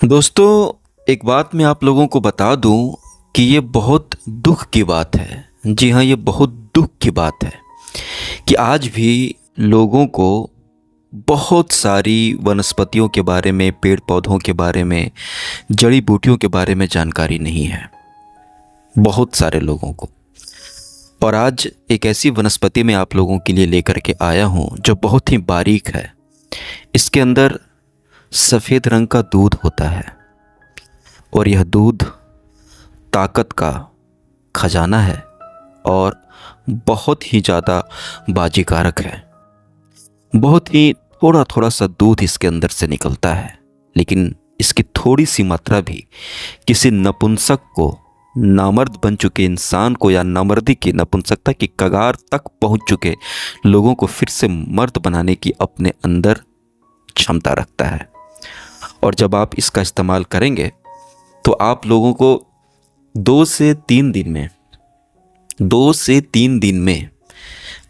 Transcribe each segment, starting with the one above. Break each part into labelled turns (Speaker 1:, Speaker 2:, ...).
Speaker 1: दोस्तों, एक बात मैं आप लोगों को बता दूं कि ये बहुत दुख की बात है। जी हाँ, ये बहुत दुख की बात है कि आज भी लोगों को बहुत सारी वनस्पतियों के बारे में, पेड़ पौधों के बारे में, जड़ी बूटियों के बारे में जानकारी नहीं है। बहुत सारे लोगों को। और आज एक ऐसी वनस्पति मैं आप लोगों के लिए लेकर के आया हूँ जो बहुत ही बारीक है। इसके अंदर सफ़ेद रंग का दूध होता है और यह दूध ताकत का खजाना है और बहुत ही ज़्यादा बाजीकारक है। बहुत ही थोड़ा थोड़ा सा दूध इसके अंदर से निकलता है, लेकिन इसकी थोड़ी सी मात्रा भी किसी नपुंसक को, नामर्द बन चुके इंसान को या नामर्दी की, नपुंसकता की कगार तक पहुंच चुके लोगों को फिर से मर्द बनाने की अपने अंदर क्षमता रखता है। और जब आप इसका इस्तेमाल करेंगे तो आप लोगों को 2 से 3 दिन में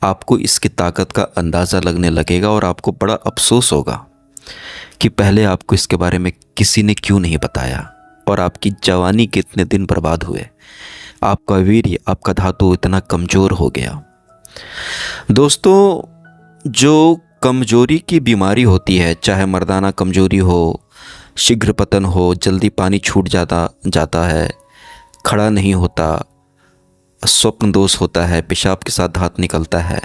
Speaker 1: आपको इसकी ताकत का अंदाज़ा लगने लगेगा और आपको बड़ा अफसोस होगा कि पहले आपको इसके बारे में किसी ने क्यों नहीं बताया और आपकी जवानी के इतने दिन बर्बाद हुए, आपका वीर्य, आपका धातु इतना कमज़ोर हो गया। दोस्तों, जो कमजोरी की बीमारी होती है, चाहे मर्दाना कमजोरी हो, शीघ्र पतन हो, जल्दी पानी छूट जाता है, खड़ा नहीं होता, स्वप्न दोष होता है, पेशाब के साथ धात निकलता है,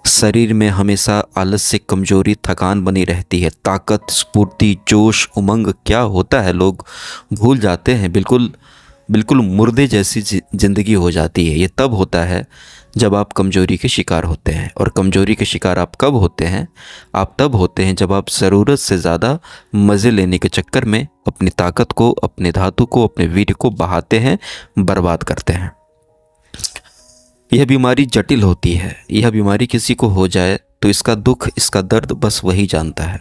Speaker 1: शरीर में हमेशा आलस्य, कमजोरी, थकान बनी रहती है, ताकत, स्फूर्ति, जोश, उमंग क्या होता है लोग भूल जाते हैं। बिल्कुल बिल्कुल मुर्दे जैसी ज़िंदगी हो जाती है। ये तब होता है जब आप कमजोरी के शिकार होते हैं। और कमजोरी के शिकार आप कब होते हैं? आप तब होते हैं जब आप ज़रूरत से ज़्यादा मज़े लेने के चक्कर में अपनी ताकत को, अपने धातु को, अपने वीर्य को बहाते हैं, बर्बाद करते हैं। यह बीमारी जटिल होती है। यह बीमारी किसी को हो जाए तो इसका दुख, इसका दर्द बस वही जानता है,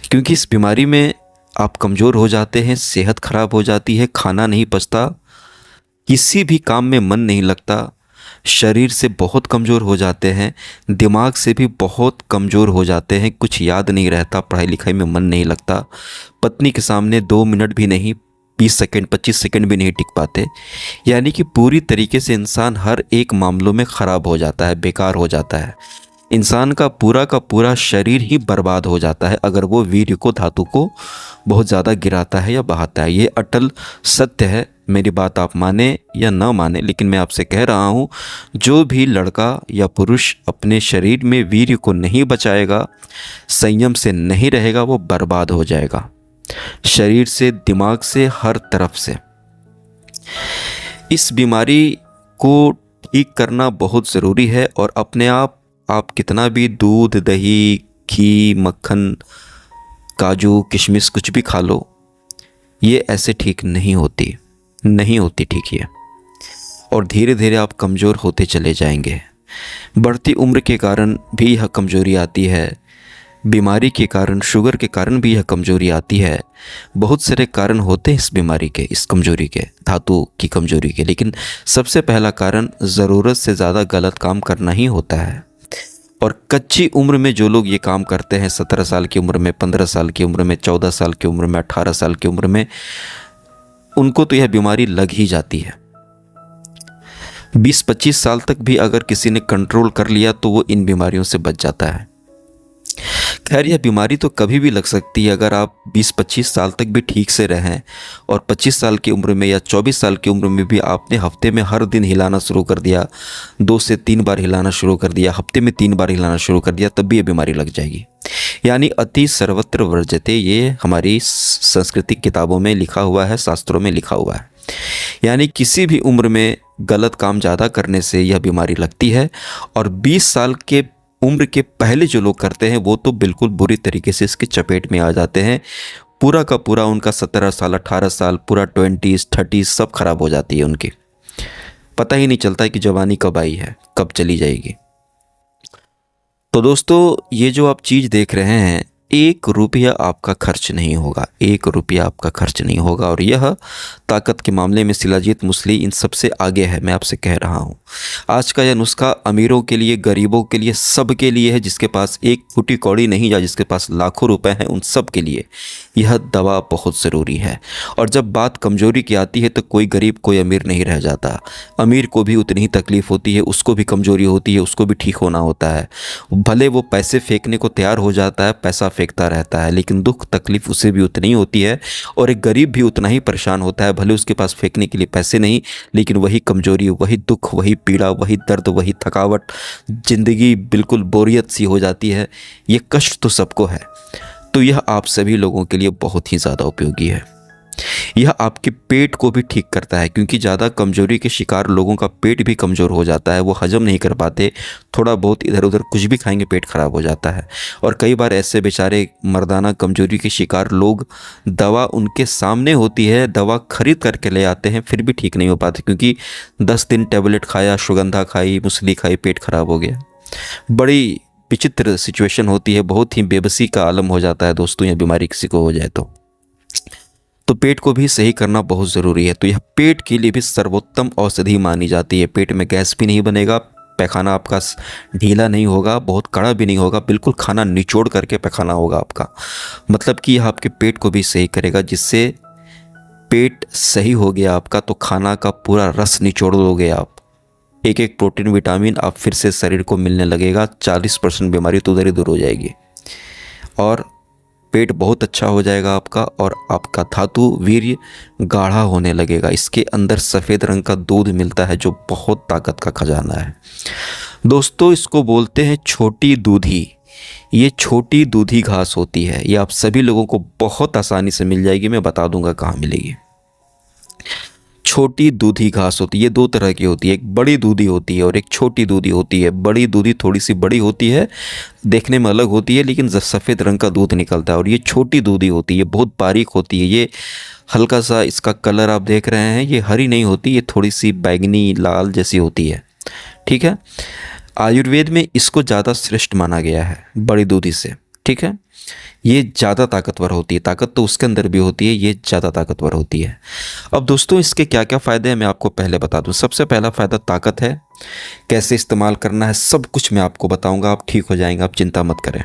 Speaker 1: क्योंकि इस बीमारी में आप कमज़ोर हो जाते हैं, सेहत खराब हो जाती है, खाना नहीं पचता, किसी भी काम में मन नहीं लगता, शरीर से बहुत कमज़ोर हो जाते हैं, दिमाग से भी बहुत कमज़ोर हो जाते हैं, कुछ याद नहीं रहता, पढ़ाई लिखाई में मन नहीं लगता, पत्नी के सामने 2 मिनट भी नहीं, 20 सेकंड 25 सेकंड भी नहीं टिक पाते। यानी कि पूरी तरीके से इंसान हर एक मामलों में ख़राब हो जाता है, बेकार हो जाता है। इंसान का पूरा शरीर ही बर्बाद हो जाता है अगर वो वीर्य को, धातु को बहुत ज़्यादा गिराता है या बहाता है। ये अटल सत्य है। मेरी बात आप माने या ना माने, लेकिन मैं आपसे कह रहा हूँ, जो भी लड़का या पुरुष अपने शरीर में वीर्य को नहीं बचाएगा, संयम से नहीं रहेगा, वो बर्बाद हो जाएगा, शरीर से, दिमाग से, हर तरफ से। इस बीमारी को ठीक करना बहुत ज़रूरी है। और अपने आप कितना भी दूध, दही, घी, मक्खन, काजू, किशमिश कुछ भी खा लो, ये ऐसे ठीक नहीं होती ठीक है। और धीरे धीरे आप कमज़ोर होते चले जाएंगे। बढ़ती उम्र के कारण भी यह कमज़ोरी आती है, बीमारी के कारण, शुगर के कारण भी यह कमज़ोरी आती है। बहुत सारे कारण होते हैं इस बीमारी के, इस कमज़ोरी के, धातु की कमज़ोरी के। लेकिन सबसे पहला कारण ज़रूरत से ज़्यादा गलत काम करना ही होता है। और कच्ची उम्र में जो लोग ये काम करते हैं, 17 साल की उम्र में, 15 साल की उम्र में, 14 साल की उम्र में, 18 साल की उम्र में, उनको तो यह बीमारी लग ही जाती है। 20-25 साल तक भी अगर किसी ने कंट्रोल कर लिया तो वो इन बीमारियों से बच जाता है। खैर, यह बीमारी तो कभी भी लग सकती है अगर आप 20-25 साल तक भी ठीक से रहें और 25 साल की उम्र में या 24 साल की उम्र में भी आपने हफ्ते में हर दिन हिलाना शुरू कर दिया, 2 से 3 बार हिलाना शुरू कर दिया, हफ्ते में 3 बार हिलाना शुरू कर दिया, तब भी ये बीमारी लग जाएगी। यानी अति सर्वत्र वर्जते, ये हमारी सांस्कृतिक किताबों में लिखा हुआ है, शास्त्रों में लिखा हुआ है। यानी किसी भी उम्र में गलत काम ज़्यादा करने से यह बीमारी लगती है। और 20 साल के उम्र के पहले जो लोग करते हैं वो तो बिल्कुल बुरी तरीके से इसकी चपेट में आ जाते हैं। पूरा का पूरा उनका 17 साल, 18 साल, पूरा 20s 30s सब खराब हो जाती है उनकी। पता ही नहीं चलता है कि जवानी कब आई है, कब चली जाएगी। तो दोस्तों, ये जो आप चीज़ देख रहे हैं, एक रुपया आपका खर्च नहीं होगा, एक रुपया आपका खर्च नहीं होगा। और यह ताकत के मामले में शिलाजीत मूसली इन सबसे आगे है, मैं आपसे कह रहा हूँ। आज का यह नुस्खा अमीरों के लिए, गरीबों के लिए, सब के लिए है। जिसके पास एक फूटी कौड़ी नहीं या जिसके पास लाखों रुपए हैं, उन सब के लिए यह दवा बहुत ज़रूरी है। और जब बात कमज़ोरी की आती है तो कोई गरीब कोई अमीर नहीं रह जाता। अमीर को भी उतनी ही तकलीफ़ होती है, उसको भी कमज़ोरी होती है, उसको भी ठीक होना होता है। भले वो पैसे फेंकने को तैयार हो जाता है, पैसा फेंकता रहता है, लेकिन दुख तकलीफ़ उसे भी उतनी ही होती है। और एक गरीब भी उतना ही परेशान होता है, भले उसके पास फेंकने के लिए पैसे नहीं, लेकिन वही कमज़ोरी, वही दुख, वही पीड़ा, वही दर्द, वही थकावट, ज़िंदगी बिल्कुल बोरियत सी हो जाती है। ये कष्ट तो सबको है। तो यह आप सभी लोगों के लिए बहुत ही ज़्यादा उपयोगी है। यह आपके पेट को भी ठीक करता है, क्योंकि ज़्यादा कमज़ोरी के शिकार लोगों का पेट भी कमज़ोर हो जाता है, वो हजम नहीं कर पाते, थोड़ा बहुत इधर उधर कुछ भी खाएंगे पेट ख़राब हो जाता है। और कई बार ऐसे बेचारे मर्दाना कमज़ोरी के शिकार लोग, दवा उनके सामने होती है, दवा खरीद करके ले आते हैं, फिर भी ठीक नहीं हो पाते, क्योंकि 10 दिन टैबलेट खाया, अश्वगंधा खाई, मूसली खाई, पेट ख़राब हो गया। बड़ी विचित्र सिचुएशन होती है, बहुत ही बेबसी का आलम हो जाता है दोस्तों, यह बीमारी किसी को हो जाए तो पेट को भी सही करना बहुत ज़रूरी है। तो यह पेट के लिए भी सर्वोत्तम औषधि मानी जाती है। पेट में गैस भी नहीं बनेगा, पैखाना आपका ढीला नहीं होगा, बहुत कड़ा भी नहीं होगा, बिल्कुल खाना निचोड़ करके पैखाना होगा आपका। मतलब कि यह आपके पेट को भी सही करेगा, जिससे पेट सही हो गया आपका तो खाना का पूरा रस निचोड़ लोगे आप। एक एक प्रोटीन विटामिन आप फिर से शरीर को मिलने लगेगा, 40% बीमारी तो उधर ही दूर हो जाएगी। और पेट बहुत अच्छा हो जाएगा आपका, और आपका धातु वीर्य गाढ़ा होने लगेगा। इसके अंदर सफ़ेद रंग का दूध मिलता है, जो बहुत ताकत का खजाना है दोस्तों। इसको बोलते हैं छोटी दूधी। ये छोटी दूधी घास होती है, ये आप सभी लोगों को बहुत आसानी से मिल जाएगी। मैं बता दूंगा कहाँ मिलेगी। छोटी दूधी घास होती है, ये 2 तरह की होती है, एक बड़ी दूधी होती है और एक छोटी दूधी होती है। बड़ी दूधी थोड़ी सी बड़ी होती है, देखने में अलग होती है, लेकिन सफ़ेद रंग का दूध निकलता है। और ये छोटी दूधी होती है, बहुत बारीक होती है। ये हल्का सा इसका कलर आप देख रहे हैं, ये हरी नहीं होती, ये थोड़ी सी बैंगनी लाल जैसी होती है। ठीक है, आयुर्वेद में इसको ज़्यादा श्रेष्ठ माना गया है बड़ी दूधी से। ठीक है, ये ज़्यादा ताकतवर होती है, ताकत तो उसके अंदर भी होती है, ये ज़्यादा ताकतवर होती है। अब दोस्तों इसके क्या क्या फ़ायदे हैं मैं आपको पहले बता दूं। सबसे पहला फ़ायदा ताकत है, कैसे इस्तेमाल करना है सब कुछ मैं आपको बताऊंगा, आप ठीक हो जाएंगे, आप चिंता मत करें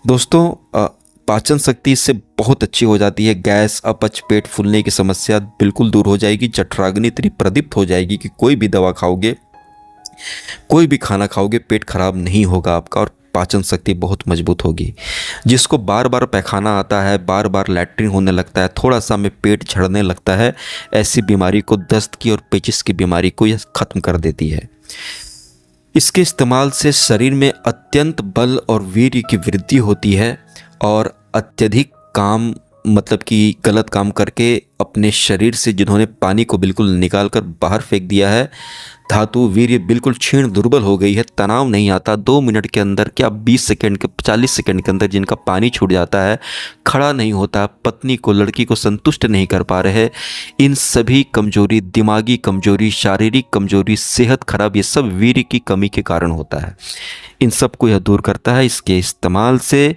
Speaker 1: दोस्तों। पाचन शक्ति इससे बहुत अच्छी हो जाती है। गैस, अपच, पेट फूलने की समस्या बिल्कुल दूर हो जाएगी। जठराग्नि इतनी प्रदीप्त हो जाएगी कि कोई भी दवा खाओगे, कोई भी खाना खाओगे, पेट खराब नहीं होगा आपका, और पाचन शक्ति बहुत मजबूत होगी। जिसको बार बार पैखाना आता है, बार बार लैट्रिन होने लगता है, थोड़ा सा में पेट झड़ने लगता है, ऐसी बीमारी को, दस्त की और पेचिस की बीमारी को यह ख़त्म कर देती है। इसके इस्तेमाल से शरीर में अत्यंत बल और वीर्य की वृद्धि होती है, और अत्यधिक काम, मतलब कि गलत काम करके अपने शरीर से जिन्होंने पानी को बिल्कुल निकाल कर बाहर फेंक दिया है, धातु वीर्य बिल्कुल क्षीण दुर्बल हो गई है, तनाव नहीं आता, 2 मिनट के अंदर, क्या 20 सेकंड के, 40 सेकंड के अंदर जिनका पानी छूट जाता है, खड़ा नहीं होता, पत्नी को, लड़की को संतुष्ट नहीं कर पा रहे, इन सभी कमजोरी, दिमागी कमजोरी, शारीरिक कमजोरी, सेहत खराब, ये सब वीर्य की कमी के कारण होता है। इन सब को यह दूर करता है। इसके इस्तेमाल से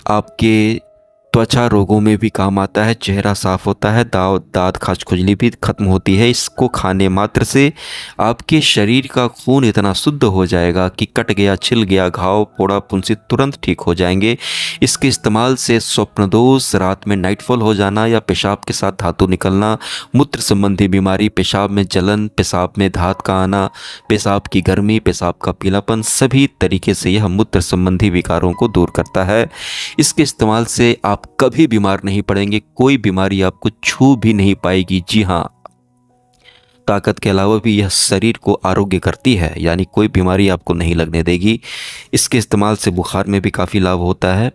Speaker 1: आपके त्वचा रोगों में भी काम आता है, चेहरा साफ होता है, दांत खाज खुजली भी खत्म होती है। इसको खाने मात्र से आपके शरीर का खून इतना शुद्ध हो जाएगा कि कट गया, छिल गया घाव, फोड़ा, फुंसी तुरंत ठीक हो जाएंगे। इसके इस्तेमाल से स्वप्न दोष, रात में नाइटफॉल हो जाना या पेशाब के साथ धातु निकलना, मूत्र संबंधी बीमारी, पेशाब में जलन, पेशाब में धात का आना, पेशाब की गर्मी, पेशाब का पीलापन, सभी तरीके से यह मूत्र संबंधी विकारों को दूर करता है। इसके इस्तेमाल से आप कभी बीमार नहीं पड़ेंगे, कोई बीमारी आपको छू भी नहीं पाएगी। जी हाँ, ताकत के अलावा भी यह शरीर को आरोग्य करती है, यानी कोई बीमारी आपको नहीं लगने देगी। इसके इस्तेमाल से बुखार में भी काफ़ी लाभ होता है,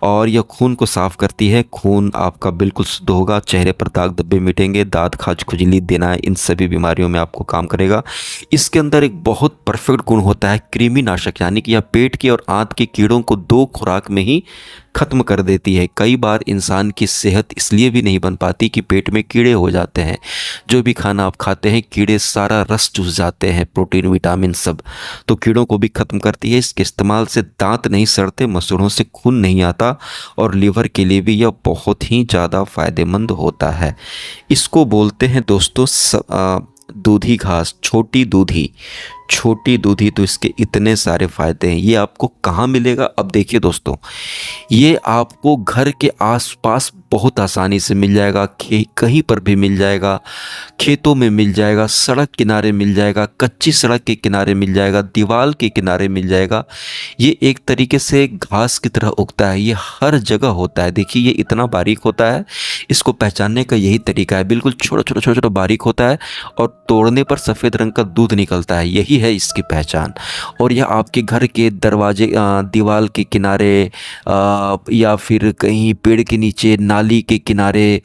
Speaker 1: और यह खून को साफ़ करती है, खून आपका बिल्कुल शुद्ध होगा, चेहरे पर दाग धब्बे मिटेंगे, दांत खाज खुजली देना, इन सभी बीमारियों में आपको काम करेगा। इसके अंदर एक बहुत परफेक्ट गुण होता है कृमि नाशक, यानी कि यह पेट के और आंत के कीड़ों को 2 खुराक में ही ख़त्म कर देती है। कई बार इंसान की सेहत इसलिए भी नहीं बन पाती कि पेट में कीड़े हो जाते हैं। जो भी खाना आप खाते हैं कीड़े सारा रस चूस जाते हैं, प्रोटीन विटामिन सब, तो कीड़ों को भी ख़त्म करती है। इसके इस्तेमाल से दांत नहीं सड़ते, मसूड़ों से खून नहीं आता और लीवर के लिए भी यह बहुत ही ज़्यादा फ़ायदेमंद होता है। इसको बोलते हैं दोस्तों दूधी घास, छोटी दूधी। छोटी दूधी, तो इसके इतने सारे फ़ायदे हैं। ये आपको कहाँ मिलेगा? अब देखिए दोस्तों, ये आपको घर के आसपास बहुत आसानी से मिल जाएगा। कहीं पर भी मिल जाएगा, खेतों में मिल जाएगा, सड़क किनारे मिल जाएगा, कच्ची सड़क के किनारे मिल जाएगा, दीवार के किनारे मिल जाएगा। ये एक तरीके से घास की तरह उगता है, ये हर जगह होता है। देखिए ये इतना बारीक होता है, इसको पहचानने का यही तरीका है। बिल्कुल छोटा छोटा छोटा छोटा बारीक होता है और तोड़ने पर सफ़ेद रंग का दूध निकलता है, यही है इसकी पहचान। और यह आपके घर के दरवाजे, दीवार के किनारे, या फिर कहीं पेड़ के नीचे, नाली के किनारे,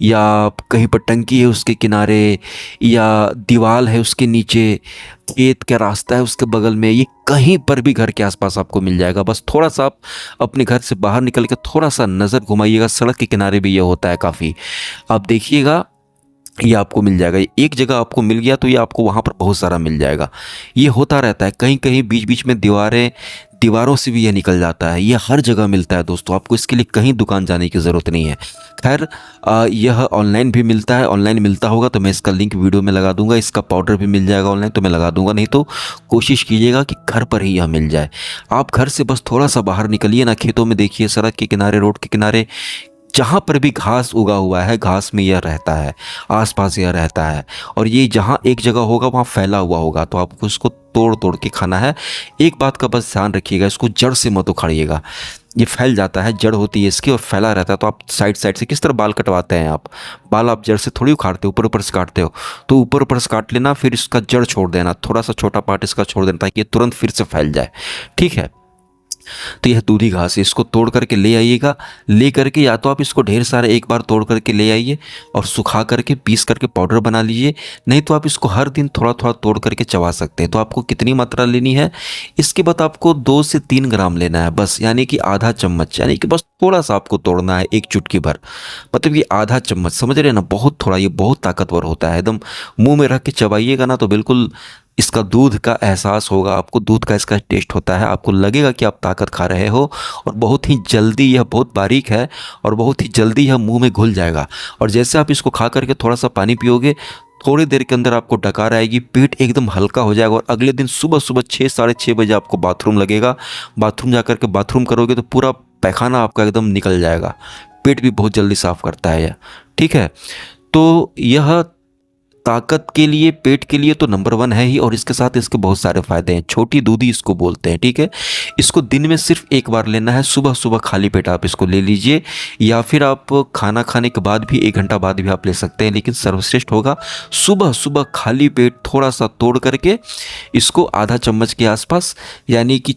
Speaker 1: या कहीं पर टंकी है उसके किनारे, या दीवार है उसके नीचे, खेत का रास्ता है उसके बगल में, ये कहीं पर भी घर के आसपास आपको मिल जाएगा। बस थोड़ा सा आप अपने घर से बाहर निकल के थोड़ा सा नज़र घुमाइएगा, सड़क के किनारे भी ये होता है काफ़ी। आप देखिएगा ये आपको मिल जाएगा। एक जगह आपको मिल गया तो ये आपको वहाँ पर बहुत सारा मिल जाएगा। ये होता रहता है, कहीं कहीं बीच बीच में दीवारों से भी ये निकल जाता है। ये हर जगह मिलता है दोस्तों, आपको इसके लिए कहीं दुकान जाने की ज़रूरत नहीं है। खैर यह ऑनलाइन भी मिलता है, ऑनलाइन मिलता होगा तो मैं इसका लिंक वीडियो में लगा दूंगा। इसका पाउडर भी मिल जाएगा ऑनलाइन तो मैं लगा दूंगा, नहीं तो कोशिश कीजिएगा कि घर पर ही यह मिल जाए। आप घर से बस थोड़ा सा बाहर निकलिए ना, खेतों में देखिए, सड़क के किनारे, रोड के किनारे, जहाँ पर भी घास उगा हुआ है, घास में यह रहता है, आसपास यह रहता है। और ये जहाँ एक जगह होगा वहाँ फैला हुआ होगा, तो आपको इसको तोड़ तोड़ के खाना है। एक बात का बस ध्यान रखिएगा, इसको जड़ से मत उखाड़िएगा। ये फैल जाता है, जड़ होती है इसकी और फैला रहता है। तो आप साइड साइड से, किस तरह बाल कटवाते हैं आप, बाल आप जड़ से थोड़ी उखाड़ते हो, ऊपर ऊपर से काटते हो। तो ऊपर ऊपर से काट लेना, फिर इसका जड़ छोड़ देना, थोड़ा सा छोटा पार्ट इसका छोड़ देना, ताकि ये तुरंत फिर से फैल जाए। ठीक है, तो यह दूधी घास है, इसको तोड़ करके ले आइएगा। ले करके या तो आप इसको ढेर सारे एक बार तोड़ करके ले आइए और सुखा करके पीस करके पाउडर बना लीजिए, नहीं तो आप इसको हर दिन थोड़ा थोड़ा तोड़ करके चबा सकते हैं। तो आपको कितनी मात्रा लेनी है, इसके बाद आपको 2 से 3 ग्राम लेना है बस, यानी कि आधा चम्मच, यानी कि बस थोड़ा सा आपको तोड़ना है, एक चुटकी भर, मतलब कि आधा चम्मच, समझ रहे हैं ना, बहुत थोड़ा। ये बहुत ताकतवर होता है, एकदम मुंह में रख के चबाइएगा ना तो बिल्कुल इसका दूध का एहसास होगा आपको, दूध का इसका टेस्ट होता है, आपको लगेगा कि आप ताकत खा रहे हो। और बहुत ही जल्दी, यह बहुत बारीक है और बहुत ही जल्दी यह मुंह में घुल जाएगा। और जैसे आप इसको खा करके थोड़ा सा पानी पियोगे, थोड़ी देर के अंदर आपको डकार आएगी, पेट एकदम हल्का हो जाएगा। और अगले दिन सुबह सुबह 6 साढ़े 6 बजे आपको बाथरूम लगेगा। बाथरूम जा करके बाथरूम करोगे तो पूरा पैखाना आपका एकदम निकल जाएगा। पेट भी बहुत जल्दी साफ़ करता है यह। ठीक है, तो यह ताकत के लिए, पेट के लिए तो नंबर 1 है ही, और इसके साथ इसके बहुत सारे फ़ायदे हैं। छोटी दूधी इसको बोलते हैं। ठीक है, इसको दिन में सिर्फ एक बार लेना है, सुबह सुबह खाली पेट आप इसको ले लीजिए, या फिर आप खाना खाने के बाद भी 1 घंटा बाद भी आप ले सकते हैं, लेकिन सर्वश्रेष्ठ होगा सुबह सुबह खाली पेट थोड़ा सा तोड़ करके इसको आधा चम्मच के आसपास, यानी कि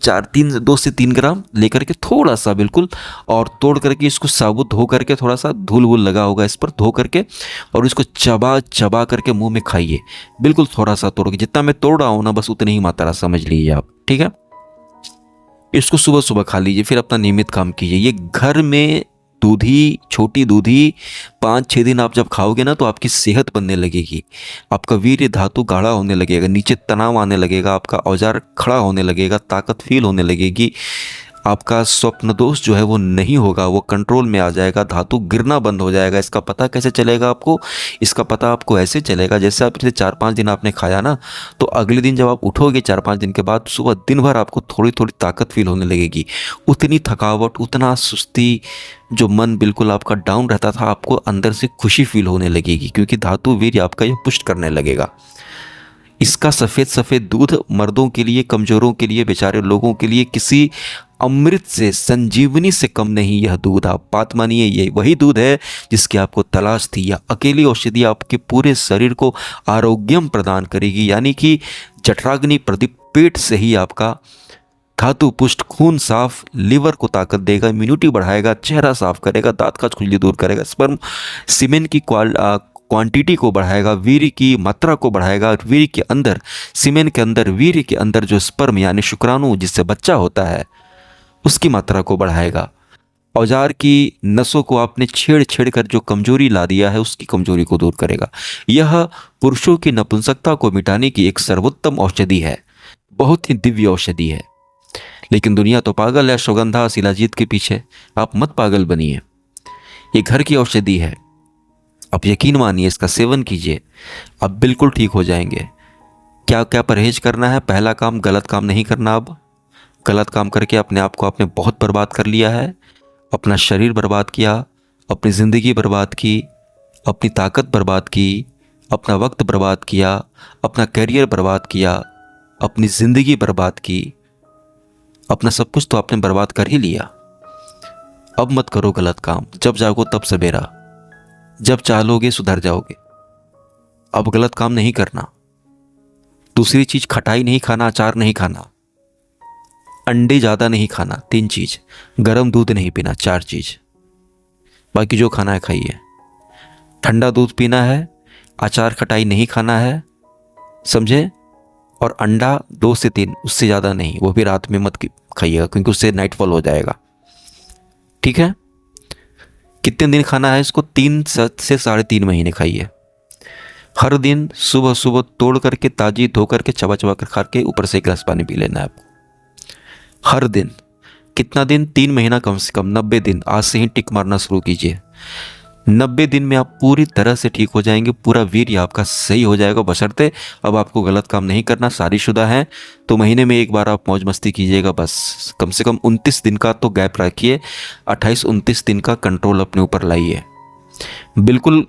Speaker 1: 2 से 3 ग्राम लेकर के थोड़ा सा बिल्कुल, और तोड़ करके इसको साबुत धो करके, थोड़ा सा धूल वूल लगा होगा इस पर, धो करके और इसको चबा चबा करके मुंह में खाइए। बिल्कुल थोड़ा सा तोड़ के, जितना मैं तोड़ रहा हूं ना बस उतनी ही मात्रा समझ लीजिए आप। ठीक है, इसको सुबह सुबह खा लीजिए, फिर अपना नियमित काम कीजिए। ये घर में दूधी, छोटी दूधी 5-6 दिन आप जब खाओगे ना तो आपकी सेहत बनने लगेगी, आपका वीर्य धातु गाढ़ा होने लगेगा, नीचे तनाव आने लगेगा, आपका औजार खड़ा होने लगेगा, ताकत फील होने लगेगी, आपका स्वप्न दोष जो है वो नहीं होगा, वो कंट्रोल में आ जाएगा, धातु गिरना बंद हो जाएगा। इसका पता कैसे चलेगा आपको? इसका पता आपको ऐसे चलेगा, जैसे आप इसे 4-5 दिन आपने खाया ना, तो अगले दिन जब आप उठोगे 4-5 दिन के बाद, सुबह दिन भर आपको थोड़ी थोड़ी ताकत फील होने लगेगी। उतनी थकावट, उतना सुस्ती, जो मन बिल्कुल आपका डाउन रहता था, आपको अंदर से खुशी फील होने लगेगी, क्योंकि धातु वीर्य आपका यह पुष्ट करने लगेगा। इसका सफ़ेद सफ़ेद दूध मर्दों के लिए, कमज़ोरों के लिए, बेचारे लोगों के लिए किसी अमृत से, संजीवनी से कम नहीं यह दूध। आप बात मानिए, ये वही दूध है जिसकी आपको तलाश थी। यह अकेली औषधि आपके पूरे शरीर को आरोग्यम प्रदान करेगी, यानी कि जठराग्नि प्रदीप, पेट से ही आपका धातु पुष्ट, खून साफ, लीवर को ताकत देगा, इम्यूनिटी बढ़ाएगा, चेहरा साफ करेगा, दांत का खुजली दूर करेगा, स्पर्म सीमेन की क्वांटिटी को बढ़ाएगा, वीर्य की मात्रा को बढ़ाएगा, वीर्य के अंदर, सीमेन के अंदर, वीर्य के अंदर जो स्पर्म यानी शुक्राणु जिससे बच्चा होता है उसकी मात्रा को बढ़ाएगा। औजार की नसों को आपने छेड़ छेड़ कर जो कमजोरी ला दिया है उसकी कमजोरी को दूर करेगा। यह पुरुषों की नपुंसकता को मिटाने की एक सर्वोत्तम औषधि है, बहुत ही दिव्य औषधि है। लेकिन दुनिया तो पागल है अश्वगंधा शिलाजीत के पीछे। आप मत पागल बनिए, ये घर की औषधि है। आप यकीन मानिए, इसका सेवन कीजिए, आप बिल्कुल ठीक हो जाएंगे। क्या क्या परहेज करना है? पहला काम, गलत काम नहीं करना। अब गलत काम करके अपने आप को आपने बहुत बर्बाद कर लिया है। अपना शरीर बर्बाद किया, अपनी ज़िंदगी बर्बाद की, अपनी ताकत बर्बाद की, अपना वक्त बर्बाद किया, अपना करियर बर्बाद किया, अपनी ज़िंदगी बर्बाद की, अपना सब कुछ तो आपने बर्बाद कर ही लिया। अब मत करो गलत काम। जब जागो तब सवेरा, जब चालोगे सुधर जाओगे। अब गलत काम नहीं करना। दूसरी चीज, खटाई नहीं खाना, अचार नहीं खाना, अंडे ज़्यादा नहीं खाना, 3 चीज़, गर्म दूध नहीं पीना, 4 चीज़। बाकी जो खाना है खाइए। ठंडा दूध पीना है, अचार खटाई नहीं खाना है, समझे? और अंडा 2 से 3, उससे ज़्यादा नहीं, वो भी रात में मत खाइएगा क्योंकि उससे नाइटफॉल हो जाएगा। ठीक है? कितने दिन खाना है इसको? 3 से 3.5 महीने खाइए। हर दिन सुबह सुबह तोड़ करके, ताजी धो करके, चबा चबा कर खा के ऊपर से 1 गिलास पानी पी लेना है आपको हर दिन। कितना दिन? 3 महीना कम से कम, 90 दिन। आज से ही टिक मारना शुरू कीजिए। 90 दिन में आप पूरी तरह से ठीक हो जाएंगे, पूरा वीर्य आपका सही हो जाएगा। बशर्ते अब आपको गलत काम नहीं करना। शादीशुदा हैं तो महीने में 1 बार आप मौज मस्ती कीजिएगा बस। कम से कम 29 दिन का तो गैप रखिए, 28-29 दिन का कंट्रोल अपने ऊपर लाइए। बिल्कुल,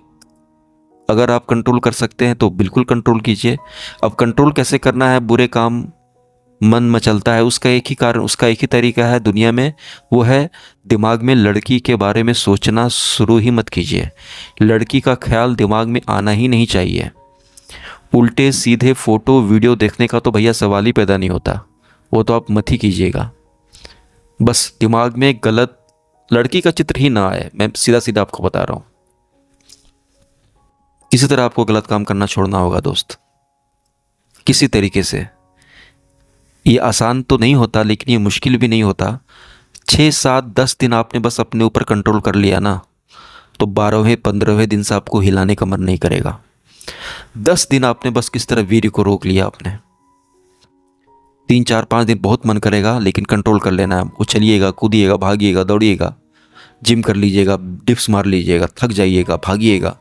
Speaker 1: अगर आप कंट्रोल कर सकते हैं तो बिल्कुल कंट्रोल कीजिए। अब कंट्रोल कैसे करना है? बुरे काम मन मचलता है, उसका एक ही कारण, उसका एक ही तरीका है दुनिया में, वो है दिमाग में लड़की के बारे में सोचना शुरू ही मत कीजिए। लड़की का ख्याल दिमाग में आना ही नहीं चाहिए। उल्टे सीधे फोटो वीडियो देखने का तो भैया सवाल ही पैदा नहीं होता, वो तो आप मत ही कीजिएगा। बस दिमाग में गलत लड़की का चित्र ही ना आए, मैं सीधा सीधा आपको बता रहा हूँ। किसी तरह आपको गलत काम करना छोड़ना होगा दोस्त, किसी तरीके से। ये आसान तो नहीं होता, लेकिन ये मुश्किल भी नहीं होता। 6-7-10 दिन आपने बस अपने ऊपर कंट्रोल कर लिया ना, तो 12वें-15वें दिन से आपको हिलाने का मन नहीं करेगा। 10 दिन आपने बस किस तरह वीर्य को रोक लिया आपने। 3-4-5 दिन बहुत मन करेगा, लेकिन कंट्रोल कर लेना है। उछलिएगा, कूदिएगा, भागिएगा, दौड़िएगा, जिम कर लीजिएगा, डिप्स मार लीजिएगा, थक जाइएगा, भागिएगा,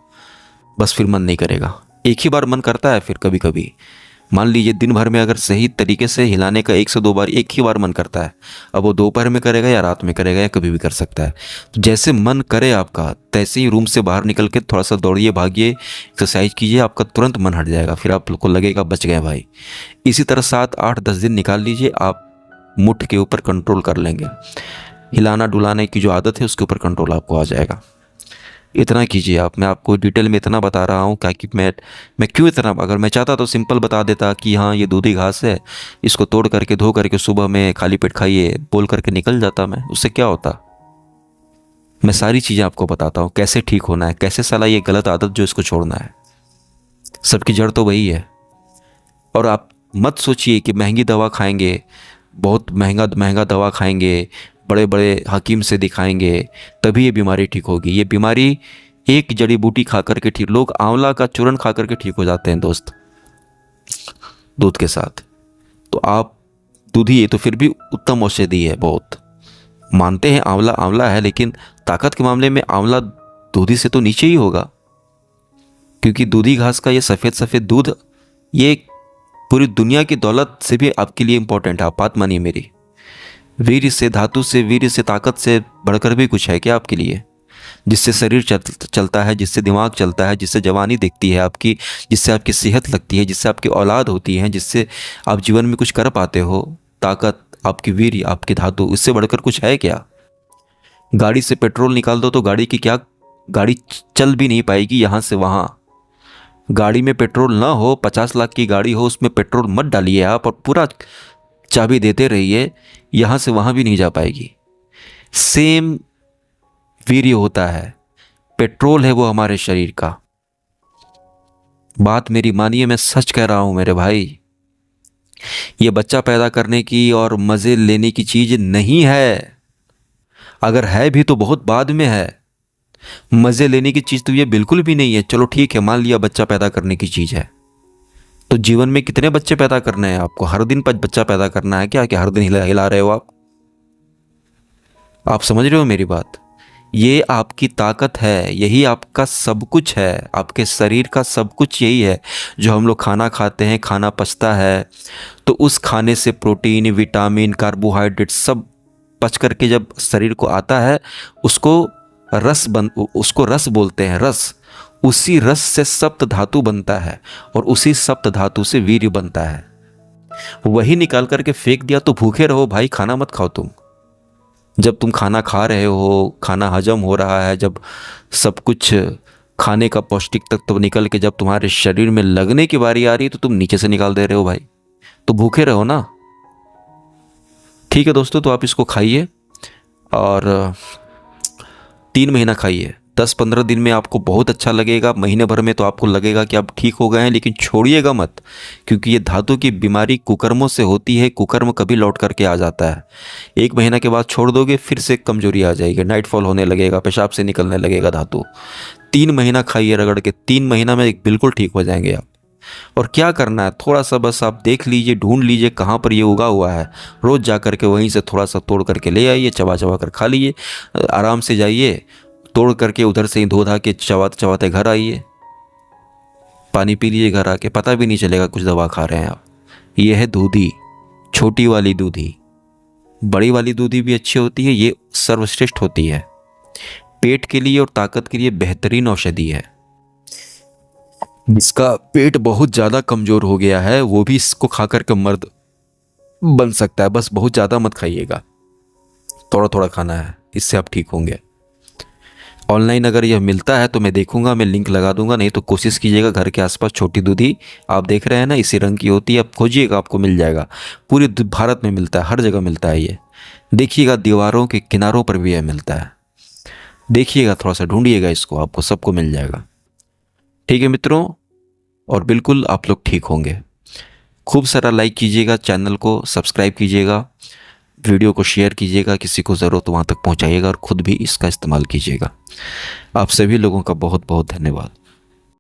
Speaker 1: बस फिर मन नहीं करेगा। एक ही बार मन करता है फिर कभी कभी। मान लीजिए दिन भर में अगर सही तरीके से हिलाने का 1 से 2 बार, एक ही बार मन करता है। अब वो दोपहर में करेगा या रात में करेगा या कभी भी कर सकता है। तो जैसे मन करे आपका, तैसे ही रूम से बाहर निकल के थोड़ा सा दौड़िए, भागिए, एक्सरसाइज कीजिए, आपका तुरंत मन हट जाएगा। फिर आपको लगेगा बच गए भाई। इसी तरह 7-8-10 दिन निकाल लीजिए, आप मुठ के ऊपर कंट्रोल कर लेंगे। हिलाना डुलाने की जो आदत है उसके ऊपर कंट्रोल आपको आ जाएगा। इतना कीजिए आप। मैं आपको डिटेल में इतना बता रहा हूँ क्या कि मैं क्यों इतना, अगर मैं चाहता तो सिंपल बता देता कि हाँ ये दूधी घास है, इसको तोड़ करके धो करके सुबह में खाली पेट खाइए, बोल करके निकल जाता मैं। उससे क्या होता? मैं सारी चीज़ें आपको बताता हूँ, कैसे ठीक होना है, कैसे साला ये गलत आदत जो इसको छोड़ना है। सबकी जड़ तो वही है। और आप मत सोचिए कि महंगी दवा खाएंगे, बहुत महंगा महंगा दवा खाएंगे, बड़े बड़े हकीम से दिखाएंगे तभी ये बीमारी ठीक होगी। ये बीमारी एक जड़ी बूटी खा करके ठीक, लोग आंवला का चूरन खा करके ठीक हो जाते हैं दोस्त, दूध के साथ। तो आप दूधी है तो फिर भी उत्तम औषधि है। बहुत मानते हैं आंवला आंवला है, लेकिन ताकत के मामले में आंवला दूधी से तो नीचे ही होगा, क्योंकि दूधी घास का ये सफ़ेद सफ़ेद दूध, ये पूरी दुनिया की दौलत से भी आपके लिए इम्पोर्टेंट है। आप बात मानिए मेरी। वीर्य से, धातु से, वीर्य से, ताकत से बढ़कर भी कुछ है क्या आपके लिए? जिससे शरीर चलता है, जिससे दिमाग चलता है, जिससे जवानी दिखती है आपकी, जिससे आपकी सेहत लगती है, जिससे आपकी औलाद होती है, जिससे आप जीवन में कुछ कर पाते हो। ताकत, आपकी वीर्य, आपकी धातु, इससे बढ़कर कुछ है क्या? गाड़ी से पेट्रोल निकाल दो तो गाड़ी की क्या, गाड़ी चल भी नहीं पाएगी यहाँ से वहाँ। गाड़ी में पेट्रोल ना हो, 50 लाख की गाड़ी हो, उसमें पेट्रोल मत डालिए आप और पूरा चाबी देते रहिए, यहाँ से वहाँ भी नहीं जा पाएगी। सेम वीर्य होता है, पेट्रोल है वो हमारे शरीर का। बात मेरी मानिए, मैं सच कह रहा हूँ मेरे भाई। ये बच्चा पैदा करने की और मज़े लेने की चीज़ नहीं है। अगर है भी तो बहुत बाद में है। मज़े लेने की चीज़ तो ये बिल्कुल भी नहीं है। चलो ठीक है, मान लिया बच्चा पैदा करने की चीज़ है, तो जीवन में कितने बच्चे पैदा करने हैं आपको? हर दिन बच्चा पैदा करना है क्या? क्या हर दिन हिला हिला रहे हो आप समझ रहे हो मेरी बात? ये आपकी ताकत है, यही आपका सब कुछ है, आपके शरीर का सब कुछ यही है। जो हम लोग खाना खाते हैं, खाना पचता है, तो उस खाने से प्रोटीन, विटामिन, कार्बोहाइड्रेट सब पच करके जब शरीर को आता है, उसको उसको रस बोलते हैं, रस। उसी रस से सप्त धातु बनता है, और उसी सप्त धातु से वीर्य बनता है। वही निकाल करके फेंक दिया तो भूखे रहो भाई, खाना मत खाओ तुम। जब तुम खाना खा रहे हो, खाना हजम हो रहा है, जब सब कुछ खाने का पौष्टिक तत्व निकल के जब तुम्हारे शरीर में लगने की बारी आ रही है, तो तुम नीचे से निकाल दे रहे हो भाई। तो भूखे रहो ना। ठीक है दोस्तों, तो आप इसको खाइए और 3 महीना खाइए। 10-15 दिन में आपको बहुत अच्छा लगेगा, महीने भर में तो आपको लगेगा कि आप ठीक हो गए हैं, लेकिन छोड़िएगा मत, क्योंकि ये धातु की बीमारी कुकर्मों से होती है। कुकर्म कभी लौट करके आ जाता है। 1 महीना के बाद छोड़ दोगे, फिर से कमजोरी आ जाएगी, नाइटफॉल होने लगेगा, पेशाब से निकलने लगेगा धातु। 3 महीना खाइए रगड़ के, 3 महीना में बिल्कुल ठीक हो जाएंगे आप। और क्या करना है, थोड़ा सा बस आप देख लीजिए, ढूंढ लीजिए कहाँ पर ये उगा हुआ है। रोज़ जा करके वहीं से थोड़ा सा तोड़ करके ले आइए, चबा चबा कर खा लीजिए। आराम से जाइए, तोड़ करके उधर से ही धो धा के चबाते चबाते घर आइए, पानी पी लीजिए घर आके, पता भी नहीं चलेगा कुछ दवा खा रहे हैं आप। ये है दूधी, छोटी वाली दूधी। बड़ी वाली दूधी भी अच्छी होती है, ये सर्वश्रेष्ठ होती है। पेट के लिए और ताकत के लिए बेहतरीन औषधि है। जिसका पेट बहुत ज़्यादा कमज़ोर हो गया है, वो भी इसको खा करके मर्द बन सकता है। बस बहुत ज़्यादा मत खाइएगा, थोड़ा थोड़ा खाना है, इससे आप ठीक होंगे। ऑनलाइन अगर यह मिलता है तो मैं देखूंगा, मैं लिंक लगा दूंगा, नहीं तो कोशिश कीजिएगा घर के आसपास छोटी दूधी आप देख रहे हैं ना, इसी रंग की होती है, आप खोजिएगा आपको मिल जाएगा। पूरे भारत में मिलता है, हर जगह मिलता है ये। देखिएगा दीवारों के किनारों पर भी यह मिलता है, देखिएगा, थोड़ा सा ढूंढिएगा इसको, आपको सबको मिल जाएगा। ठीक है मित्रों, और बिल्कुल आप लोग ठीक होंगे। खूब सारा लाइक कीजिएगा, चैनल को सब्सक्राइब कीजिएगा, वीडियो को शेयर कीजिएगा, किसी को ज़रूरत वहाँ तक पहुँचाइएगा, और ख़ुद भी इसका इस्तेमाल कीजिएगा। आप सभी लोगों का बहुत बहुत धन्यवाद।